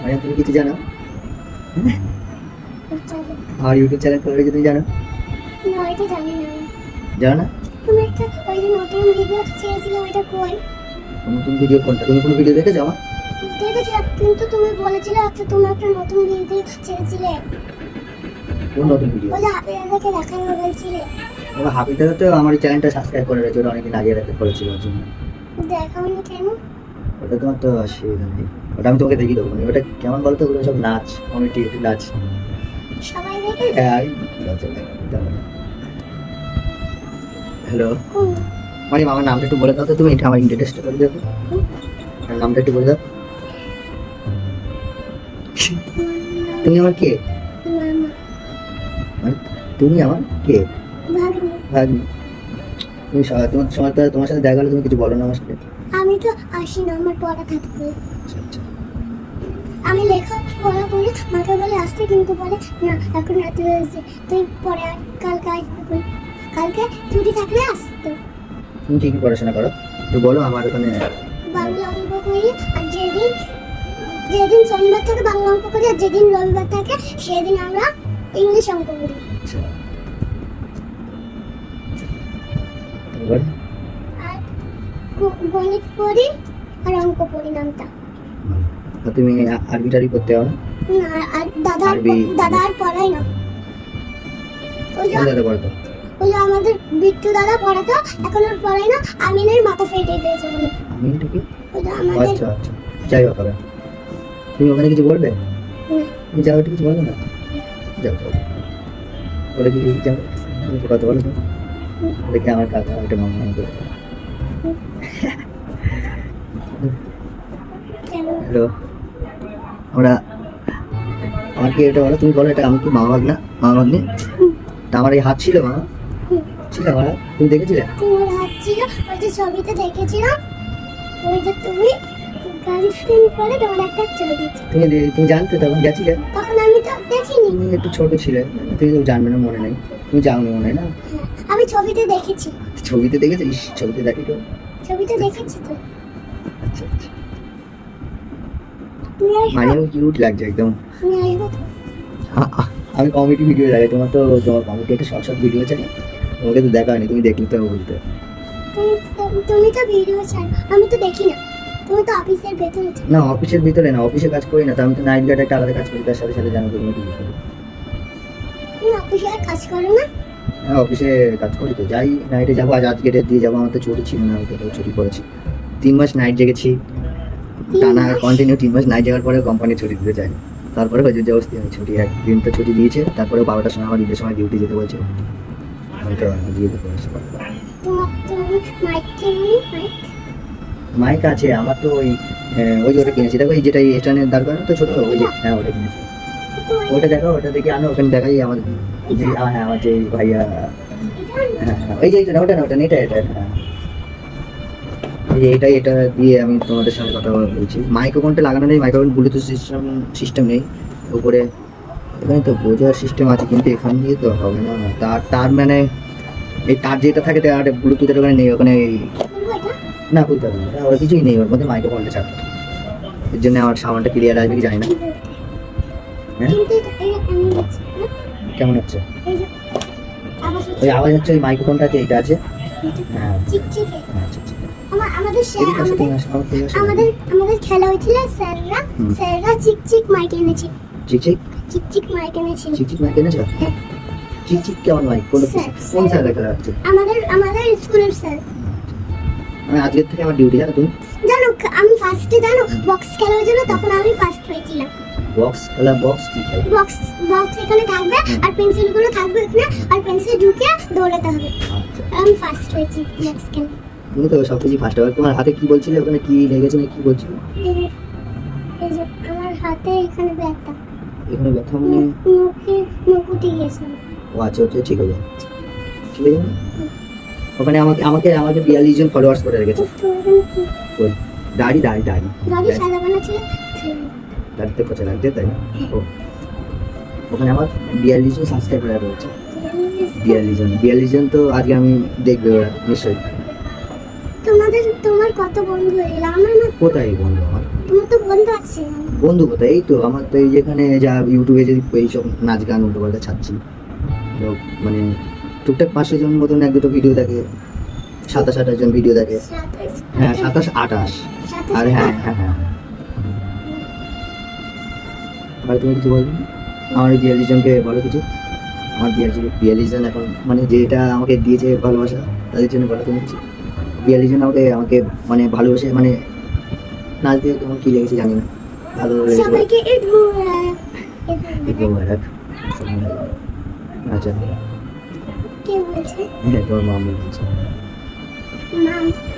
মারিয়াম তুমি কিছু জানো? আমার ইউটিউব চ্যানেল করে তুমি জানো? না এটা জানি না। জানো না? তুমি একটা ওই যে নতুন ভিডিও ছেড়েছিলে ওইটা কই? নতুন ভিডিও কোনটা? তুমি কোনো ভিডিও দেখেছো আমার? দেখেছিলাম কিন্তু তুমি বলেছিলে একটা তুমি একটা নতুন ভিডিও ছেড়েছিলে। কোন নতুন ভিডিও? ওই যে আপনাদেরকে দেখানো বলছিলে। ওরা হাবিদারা তো আমার এই চ্যানেলটা সাবস্ক্রাইব করে রয়েছে, ওটা অনেকদিন আগে করেছিল ওর জন্য। দেখাওনি কেন? ওটা তোমার তো অসুবিধা নেই, ওটা আমি তোমাকে দেখিয়ে দেবো। ওটা কেমন বলতো, ওগুলো সব নাচ, কমিটি নাচ। সবাই দেখে? হ্যাঁ হ্যালো মানে আমার নামটা একটু বলে দাও তো তুমি, এটা আমার ইন্টারেস্ট করে দেবো। নামটা একটু বলে দাও। তুমি আমার কে? মামা মানে তুমি আমার কে? ভাগ্নি। ভাগ্নি? তুমি তোমার সময় তো তোমার সাথে দেখা হলে তুমি কিছু বলো না আমার সাথে? আমি তো আসি না, আমার পড়া থাকবে। আচ্ছা আচ্ছা। আমি লেখা পড়া করে মাকে বলে আসতে, কিন্তু বলে না এখন রাতে হয়েছে তুই পরে কালকে আসবি। কালকে ছুটি থাকলে আসতো। তুমি কি কি পড়াশোনা করো তো বলো আমার ওখানে। বাংলা অঙ্ক করি, আর যেদিন যেদিন শনিবার থাকে বাংলা অঙ্ক করি, আর যেদিন রবিবার থাকে সেদিন আমরা ইংলিশ অঙ্ক করি। আচ্ছা এবার আর গণিত পড়ি আর অঙ্ক পড়ি নামটা। আর তুমি আরবিটারি করতে হবে না? না আর দাদা আর পড়াই না। ওই যে কোন দাদা পড়তো? ওই যে আমাদের বিট্টু দাদা পড়াতো, এখন আর পড়াই না। আমিনের মাথা ফেটে গিয়েছে বলে। আমি এটা কি? ওই যে আমাদের আচ্ছা আচ্ছা যাই হোক হবে। তুমি ওখানে কিছু বলবে? তুমি যাও, একটু কিছু বলো না। যাও যাও বলে কি যাও, তুমি কথা বলো তো। দেখে আমার কাকা ওটা মামা করে। হ্যালো আমরা আমার কি এটা বলো, তুমি বলো এটা আমি কি মামা ভাগ্না? মামা ভাগ্নি? তা আমার এই হাত ছিল মামা? ছিল আমার হাত? তুমি দেখেছিলে? তোমার হাত ছিল, ওই যে ছবিতে দেখেছিলাম। ওই যে তুমি গাড়ি স্ক্রিন করে তোমার একটা ছবি দিচ্ছি। তুমি জানতে তখন গেছিলে? তখন আমি তো দেখিনি। তুমি একটু ছোট ছিলে, তুমি তো জানবে না, মনে নেই। তুমি যাওনি মনে হয় না? আমি ছবিতে দেখেছি। ছবিতে দেখেছিস? ছবিতে দেখি তো। ছবিতে দেখেছি তো। আচ্ছা আচ্ছা নিয়ে আসবো? মারিয়াম কিউট লাগছে একদম। নিয়ে আসবো তো? আমি কমেডি ভিডিও দেখি, তোমার তো তোমার কমেডি একটা শর্ট শর্ট ভিডিও আছে না, তোমাকে তো দেখা হয়নি, তুমি দেখলে তো বলতে। তুমি তো ভিডিও ছাড়ো, আমি তো দেখি না। তুমি তো অফিসের ভেতরে ছাড়ো। না অফিসের ভিতরে না, অফিসে কাজ করি না তো, আমি তো নাইট গার্ড একটা আলাদা কাজ করি, তার সাথে সাথে জানো তো তুমি কি করি। তুমি অফিসে আর কাজ করো না? হ্যাঁ অফিসে কাজ করি তো, যাই নাইটে যাবো। আজ গেটে দিয়ে যাবো, আমার তো ছুটি ছিল না, আমি তো ছুটি করেছি। 3 মাস নাইট জেগেছি টানা, কন্টিনিউ 3 মাস নাইট জাগার পরে কোম্পানি ছুটি দিতে চাই। তারপরে হজুর জবস্তি আমি ছুটি, একদিন তো ছুটি দিয়েছে, তারপরে 12টার সময় আমার ঈদের সময় ডিউটি যেতে বলছে। আমি তো দিয়ে দিতে বলছি। তুমি মাইক কিননি? মাইক আছে আমার তো, ওই যে ওটা কিনেছি দেখো, এই যেটা এই স্ট্যান্ডের দাঁড় করানো তো ছোট, ওই যে হ্যাঁ ওটা কিনেছি। ওটা দেখো, ওটা দেখে আনো, ওখানে দেখাই আমার যে হ্যাঁ আমার যে ভাইয়া। হ্যাঁ ওই যে এটা ওটা না, ওটা এটা এটা হ্যাঁ এই যে এটা দিয়ে আমি তোমাদের সাথে কথা বলছি। মাইক্রোফোনটা লাগানো নেই, মাইক্রোফোন ব্লুটুথ সিস্টেম নেই উপরে। এখানে তো বোঝার সিস্টেম আছে, কিন্তু এখান দিয়ে তো হবে না। তার মানে এই তার যেটা থাকে তার ব্লুটুথের ওখানে নেই, ওখানে না বুঝতে পারবো না, ওর কিছুই নেই, ওর মধ্যে মাইক্রোফোনটা ছাড়া। এর জন্য আমার সাউন্ডটা ক্লিয়ার আসবে কি জানি না। হ্যাঁ কেমন হচ্ছে? ওই আওয়াজ হচ্ছে ওই মাইক্রোফোনটা আছে, এটা আছে। হ্যাঁ আচ্ছা আচ্ছা আমাদের খেলা হয়েছিল, স্যাররা চিকচিক মাইক এনেছে। চিকচিক মাইক এনেছিল। চিকচিক মাইক এনেছে? চিকচিক কেমন মাইক? কোন স্যার খেলা হচ্ছে? আমাদের স্কুলের স্যার। আমি আজকের থেকে আমার ডিউটি, জানো তুমি? জানো আমি ফার্স্টে জানো বক্স খেলা হয়েছিল, তখন আমি ফার্স্ট হয়েছিলাম। বক্স খেলা? বক্স কি খেলা? বক্স এখানে থাকবে আর পেন্সিলগুলো থাকবে এখানে, আর পেন্সিল ঢুকিয়ে দৌড়াতে হবে। আমি ফার্স্ট হয়েছি বক্স খেলা। তুমি তো সব কিছু ফার্স্ট হবে। তোমার হাতে কি বলছিলে, ওখানে কি লেগেছে না কি বলছিলে? এই যে আমার হাতে এখানে ব্যথা। এখানে ব্যথা মানে? মুকুটি গেছে। ও আচ্ছা আচ্ছা ঠিক আছে, ঠিক আছে। ওখানে আমাকে 42 জন ফলোয়ার্স করে রেখেছে। দাড়ি সাদা বানাচ্ছিল, দাড়িতে কচা লাগছে তাই না? ওখানে আমার 42 জন সাবস্ক্রাইবার রয়েছে। 42 জন তো আজকে আমি দেখবে ওরা নিশ্চয়ই। তোমার কত বন্ধু হয়ে গেল? আমার না। কোথায় বন্ধু আমার? তোমার তো বন্ধু আছে। বন্ধু কোথায়? এই তো আমার তো এই যেখানে যা ইউটিউবে যদি এইসব নাচ গান উল্টো পাল্টা ছাড়ছি, তো মানে টুকটাক 500 জন মতন এক দুটো ভিডিও দেখে, 27-28 জন ভিডিও দেখে। 27 হ্যাঁ 27-28। আর হ্যাঁ হ্যাঁ হ্যাঁ, আর তুমি কিছু বলবে? আমার 42 জনকে বলো কিছু। আমার 42 জন এখন মানে যেটা আমাকে দিয়েছে ভালোবাসা, তাদের জন্য বলো তুমি কিছু। 42 জন আমাকে আমাকে মানে ভালোবেসে মানে নাচ দিয়ে তোমার কি লেগেছে জানি না, ভালো লেগেছে। সবাইকে ঈদ মুবারক। ঈদ ঈদ মুবারক। মোবারক। আচ্ছা কে বলছে? হ্যাঁ, তোমার মা বলছে। মা,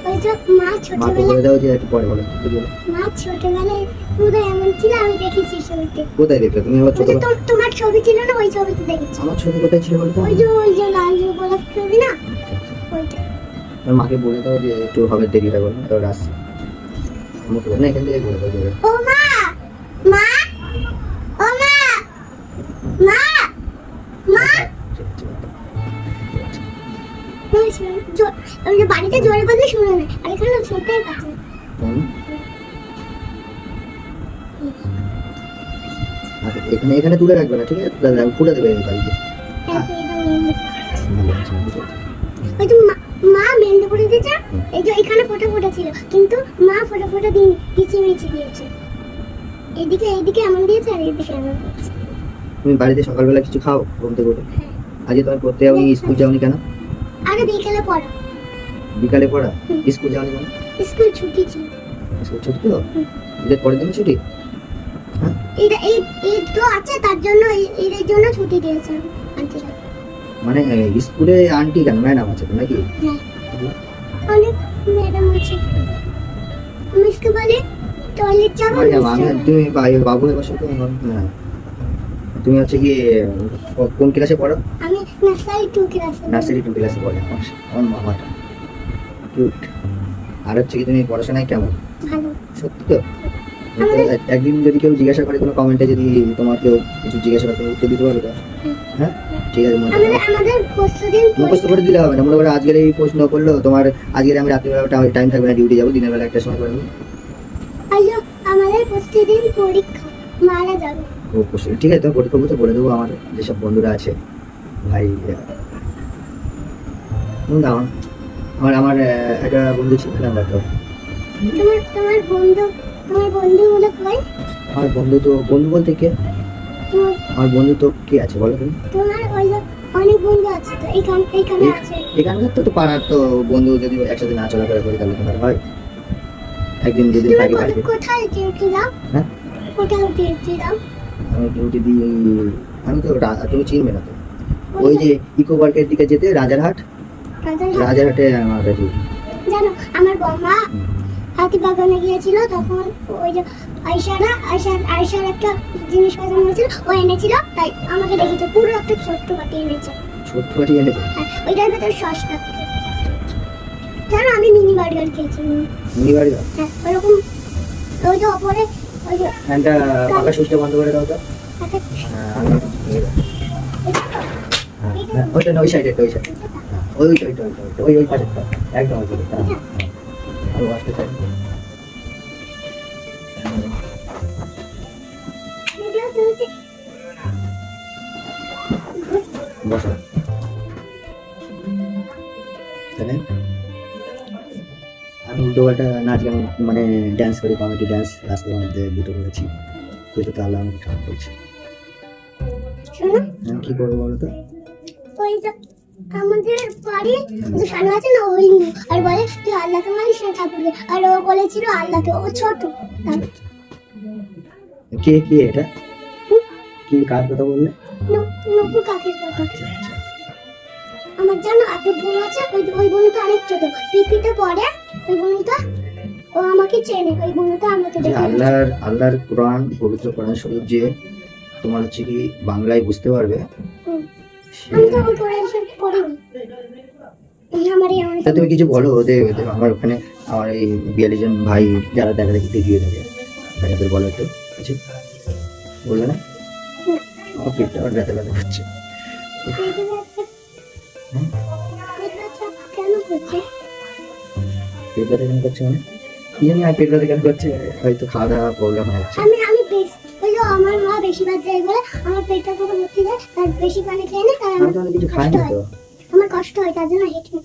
ওই যে মা মাকে ছোটবেলায়, বলে দাও যে একটু পরে বলো, কি বলো? মা ছোটবেলায় পুরো এমন ছিল, আমি দেখেছি ছবিতে। কোথায় দেখলে তুমি আবার ওই যে ছোট? তোমার ছবি ছিল না, ওই ছবিতে দেখেছি। আমার ছবি কোথায় ছিল বলতো? ওই যে লাল যে গোলাপ ছবি না, ওইটা। আমার মাকে বলে দাও যে একটু হবে দেরিটা করবে, এবার আসছি। আমাকে বলে না, এখান থেকে বলে দাও জোরে। ও মা, মা, ও মা, মা, মা। ওই যে বাড়িতে জোরে বললে শুনে না, আর এখানে শুনতেই পাচ্ছে না। আচ্ছা, এখানে এখানে তুলে রাখবে না, ঠিক আছে? দাদা খুলে দেবে এই বাড়িতে। ওই যে মা মেহেন্দিপুরে দিয়েছে, এই যে এখানে ফোটা ফোটা ছিল, কিন্তু মা ফোটা ফোটা দিন পিছিয়ে মিছিয়ে দিয়েছে। এইদিকে এমন দিয়েছে, আর এইদিকে এমন দিয়েছে। তুমি বাড়িতে সকালবেলা কিছু খাও ঘুম থেকে উঠে? আজকে তুমি পড়তে যাওনি, স্কুল যাওনি কেন? আরে বিকেলে পড়া, বিকালে পড়া, স্কুল যাওনি কেন? স্কুল ছুটি ছিল। স্কুল ছুটি তো? ঈদের পরের দিন ছুটি? হ্যাঁ, ঈদ তো আছে, তার জন্য ঈদের জন্য ছুটি দিয়েছে আন্টিরা। মানে স্কুলে আন্টি কেন, ম্যাডাম আছে তো নাকি? হ্যাঁ, অনেক ম্যাডাম আছে। মিসকে বলে টয়লেট যাবো, আমি তুমি বাবুকে বসে তো হ্যাঁ। তুমি হচ্ছে কি কোন ক্লাসে পড়ো? আমি নার্সারি 2 ক্লাসে। নার্সারি 2 ক্লাসে পড়ে আমার মামাটা। কিউট। আর হচ্ছে কি তুমি পড়াশোনায় কেমন? ভালো। সত্যি তো? একদিন যদি কেউ জিজ্ঞাসা করে, কোনো কমেন্টে যদি তোমার কেউ কিছু জিজ্ঞাসা করে, তুমি উত্তর দিতে পারবে তো? হ্যাঁ ঠিক আছে। আমাদের প্রস্তুতি মুখস্থ করে দিলে হবে না, মনে করো আজকের এই প্রশ্ন করলো তোমার, আজকের আমি রাত্রিবেলা টাইম থাকবে না, ডিউটি যাবো, দিনের বেলা একটা সময় করে নেবো। আইলো, আমাদের প্রতিদিন পরীক্ষা, মারা যাবে। ও প্রশ্ন ঠিক আছে, তুমি পরীক্ষা তো বলে দেবো। আমার যেসব বন্ধুরা আছে ভাই, আমার আমার একটা বন্ধু ছিল না, তো তোমার বন্ধুগুলো কই? আমার বন্ধু তো, বন্ধু বলতে কে? আমার বন্ধু তো কে আছে বলো তুমি? তোমার ওই যে অনেক বন্ধু আছে তো, এইখানে আছে। এখানকার তো পাড়ার তো বন্ধু, যদি একসাথে না চলাফেরা করি তাহলে তোমার হয় একদিন যেদিন তুমি থাকি বাড়িতে। কোথায় ডিউটি দাও? হ্যাঁ, কোথায় ডিউটি দাও? আমি ডিউটি দিই, আমি তো তুমি চিনবে না তো, ওই যে ইকো পার্কের দিকে যেতে রাজারহাট, রাজারহাটে আমার ডিউটি। জানো, আমার বৌমা হাতি বাগানে গিয়েছিল, তখন ওই যে আয়সার একটা জিনিস পছন্দ হয়েছিল, ও এনেছিল, তাই আমাকে দেখেছে, পুরো একটা ছোট্ট বাটি এনেছে। ছোট্ট বাটি এনেছে? হ্যাঁ, ওইটার ভেতর সস থাকে। জানো, আমি মিনি বার্গার খেয়েছি। Mini burger? হ্যাঁ, ওরকম। ওই যে ওপরে ওই যে ফ্যানটা পাকা সুইচটা বন্ধ করে দাও তো। ওইটা না, ওই সাইডে, ওই সাইডে, ওই পাশেরটা একদম ওই পাশে। আর ওয়াশটা চাই। বসো। তাহলে আমি উল্টো পাল্টা নাচ গান মানে ড্যান্স করি, কমেডি ড্যান্স রাস্তার মধ্যে দুটো করেছি, কিন্তু তাহলে আমাকে খারাপ করছে। শোনো, আমি কি করবো বলো তো? ওই যে আমাদের বাড়ি যে সামনে আছে না, ওই আর বলে তুই আল্লাহকে মানিস না ঠাকুরকে, আর ও বলেছিল আল্লাহকে, ও ছোট। কে কে এটা? কি কার কথা বললে? নকু কাকের কথা। আচ্ছা আচ্ছা। আমার জানো আপু বোন আছে, ওই বোনটা অনেক ছোট, পিপিতে পড়ে। ওই বোনটা ও আমাকে চেনে, ওই বোনটা আমাকে যে দেখে। আল্লাহর কোরআন, পবিত্র কোরআন শরীফ যে তোমার হচ্ছে কি বাংলায় বুঝতে পারবে, আমি তো ওই কোরআন শরীফ পড়িনি। তা তুমি কিছু বলো ওদের, আমার ওখানে আমার এই 42 জন ভাই যারা দেখা দেখি ভিডিও দেখে, তাদের বলো একটু কিছু বলবে না? আমার পেটটা আমার ব্যথা ব্যথা করছে। কেন করছে? পেট ব্যথা কেন করছে মানে কি জানি, আর পেট ব্যথা কেন করছে, হয়তো খাওয়া দাওয়া প্রবলেম হয়ে যাচ্ছে। আমি ওই যে আমার মা বেশি ভাত দেয় বলে আমার পেটটা পুরো ভর্তি যায়, তার বেশি পানি খেয়ে নেয়, তার আমি তো অনেক কিছু খাইনি তো। আমার কষ্ট হয়, তার জন্য হেঁটে